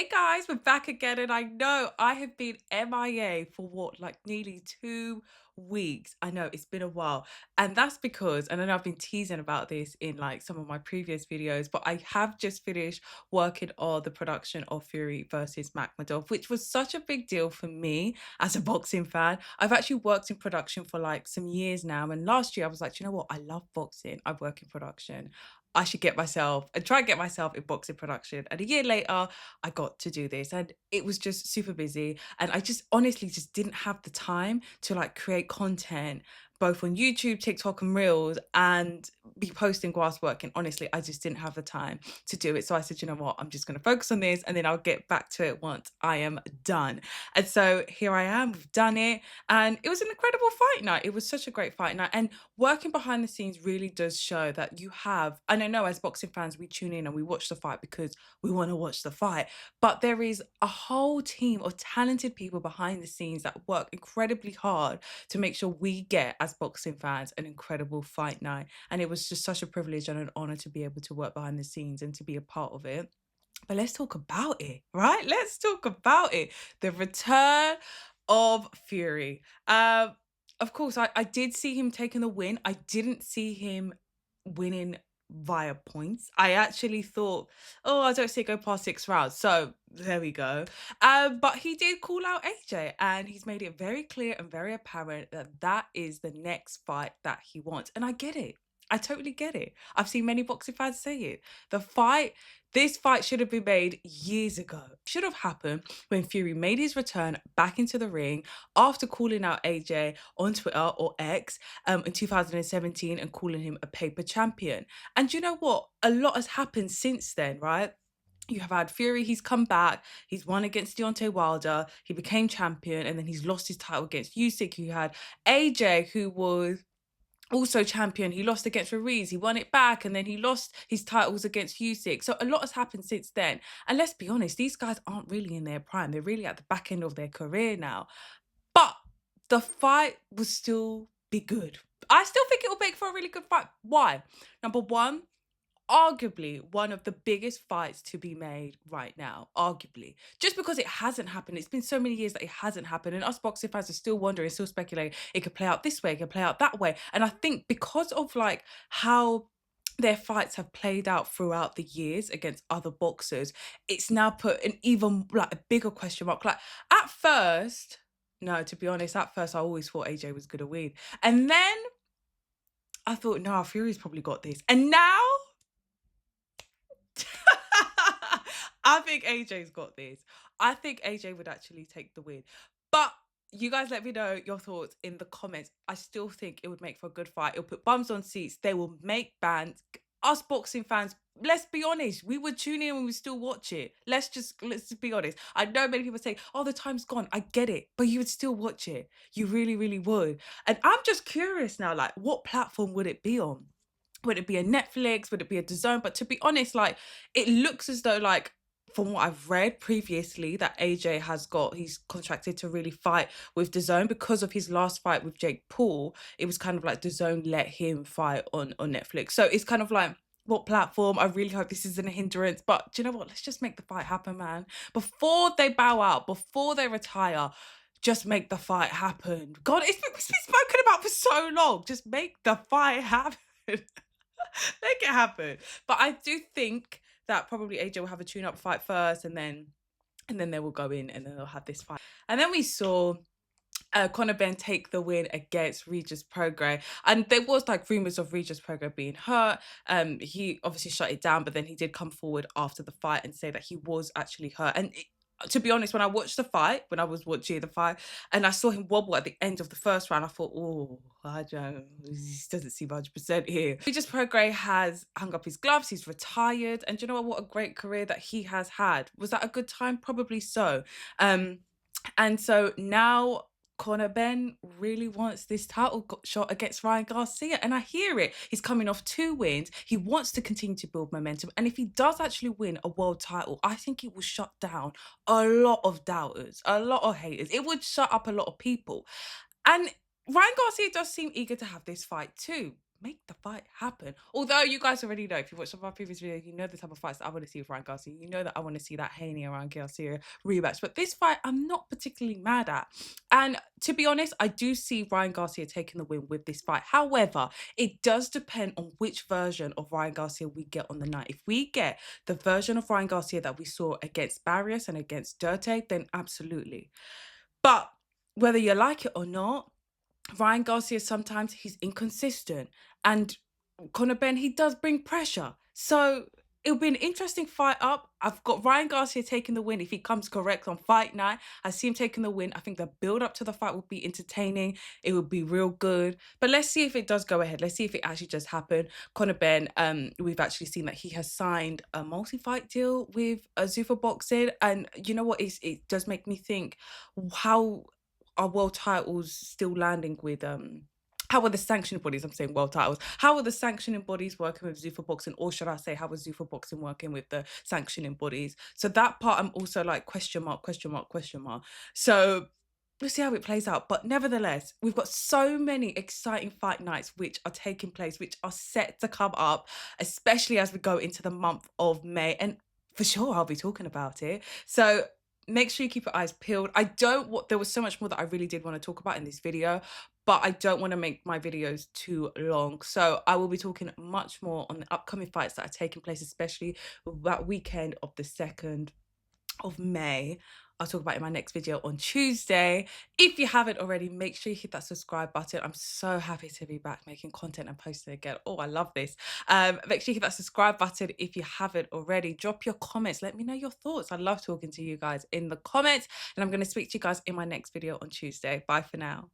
Hey guys, we're back again, and I know I have been MIA for what, like nearly 2 weeks. I know it's been a while, and that's because, and I know I've been teasing about this in like some of my previous videos, but I have just finished working on the production of Fury versus Makhmadov, which was such a big deal for me as a boxing fan. I've actually worked in production for like some years now, and last year I was like, you know what, I love boxing. I work in production. I should get myself and try and get myself in boxing production. And a year later, I got to do this, and it was just super busy, and I just honestly just didn't have the time to like create content both on YouTube, TikTok and Reels and be posting grasswork. And honestly, I just didn't have the time to do it. So I said, you know what, I'm just going to focus on this and then I'll get back to it once I am done. And so here I am, we've done it, and it was an incredible fight night. It was such a great fight night, and working behind the scenes really does show that you have, and I know as boxing fans we tune in and we watch the fight because we want to watch the fight, but there is a whole team of talented people behind the scenes that work incredibly hard to make sure we get, as boxing fans, an incredible fight night. And it was just such a privilege and an honor to be able to work behind the scenes and to be a part of it. But let's talk about it, right? Let's talk about it. The return of Fury. Of course, I did see him taking the win. I didn't see him winning via points. I actually thought, oh, I don't see it go past 6 rounds. So there we go. But he did call out AJ, and he's made it very clear and very apparent that that is the next fight that he wants. And I get it. I totally get it. I've seen many boxing fans say it. This fight should have been made years ago. Should have happened when Fury made his return back into the ring after calling out AJ on Twitter or X in 2017 and calling him a paper champion. And you know what? A lot has happened since then, right? You have had Fury, he's come back, he's won against Deontay Wilder, he became champion, and then he's lost his title against Usyk. You had AJ, who was also champion. He lost against Ruiz, he won it back, and then he lost his titles against Usyk. So a lot has happened since then. And let's be honest, these guys aren't really in their prime. They're really at the back end of their career now. But the fight will still be good. I still think it will make for a really good fight. Why? Number one, arguably one of the biggest fights to be made right now, arguably, just because it hasn't happened. It's been so many years that it hasn't happened, and us boxing fans are still wondering, still speculating it could play out this way, it could play out that way. And I think because of like how their fights have played out throughout the years against other boxers, it's now put an even like a bigger question mark. Like at first, no, to be honest, at first I always thought AJ was gonna win, and then I thought, no, Fury's probably got this, and now I think AJ's got this. I think AJ would actually take the win. But you guys let me know your thoughts in the comments. I still think it would make for a good fight. It'll put bums on seats. They will make bands. Us boxing fans, let's be honest, we would tune in and we would still watch it. Let's just be honest. I know many people say, oh, the time's gone. I get it. But you would still watch it. You really, really would. And I'm just curious now, like, what platform would it be on? Would it be a Netflix? Would it be a DAZN? But to be honest, like, it looks as though, like, from what I've read previously, that AJ he's contracted to really fight with DAZN because of his last fight with Jake Paul. It was kind of like DAZN let him fight on Netflix. So it's kind of like, what platform? I really hope this isn't a hindrance. But do you know what? Let's just make the fight happen, man. Before they bow out, before they retire, just make the fight happen. God, it's been spoken about for so long. Just make the fight happen. Make it happen. But I do think that probably AJ will have a tune-up fight first, and then they will go in and then they'll have this fight. And then we saw Conor Benn take the win against Regis Prograis, and there was like rumors of Regis Prograis being hurt. He obviously shut it down, but then he did come forward after the fight and say that he was actually hurt. And to be honest, when I was watching the fight, and I saw him wobble at the end of the first round, I thought, oh, I don't, he doesn't seem 100% here. Regis Prograis has hung up his gloves, he's retired, and do you know what a great career that he has had. Was that a good time? Probably so. And so now Conor Benn really wants this title shot against Ryan Garcia, and I hear it. He's coming off 2 wins. He wants to continue to build momentum, and if he does actually win a world title, I think it will shut down a lot of doubters, a lot of haters. It would shut up a lot of people. And Ryan Garcia does seem eager to have this fight too. make the fight happen. Although you guys already know, if you watched some of our previous videos, you know the type of fights that I want to see with Ryan Garcia. You know that I want to see that Haney around Garcia rematch. But this fight, I'm not particularly mad at. And to be honest, I do see Ryan Garcia taking the win with this fight. However, it does depend on which version of Ryan Garcia we get on the night. If we get the version of Ryan Garcia that we saw against Barrios and against Dirte, then absolutely. But whether you like it or not, Ryan Garcia, sometimes he's inconsistent. And Conor Benn, he does bring pressure. So it'll be an interesting fight up. I've got Ryan Garcia taking the win if he comes correct on fight night. I see him taking the win. I think the build up to the fight will be entertaining. It will be real good. But let's see if it does go ahead. Let's see if it actually just happened. Conor Benn, we've actually seen that he has signed a multi-fight deal with Zuffa Boxing. And you know what? It does make me think, how are world titles still landing with how are the sanctioning bodies, I'm saying world titles, how are the sanctioning bodies working with Zuffa Boxing, or should I say, how is Zuffa Boxing working with the sanctioning bodies? So that part I'm also like, question mark, question mark, question mark. So we'll see how it plays out. But nevertheless, we've got so many exciting fight nights which are taking place, which are set to come up, especially as we go into the month of May. And for sure, I'll be talking about it. So make sure you keep your eyes peeled. There was so much more that I really did want to talk about in this video, but I don't want to make my videos too long. So I will be talking much more on the upcoming fights that are taking place, especially that weekend of the 2nd of May. I'll talk about it in my next video on Tuesday. If you haven't already, make sure you hit that subscribe button. I'm so happy to be back making content and posting again. Oh, I love this. Make sure you hit that subscribe button if you haven't already. Drop your comments. Let me know your thoughts. I love talking to you guys in the comments. And I'm going to speak to you guys in my next video on Tuesday. Bye for now.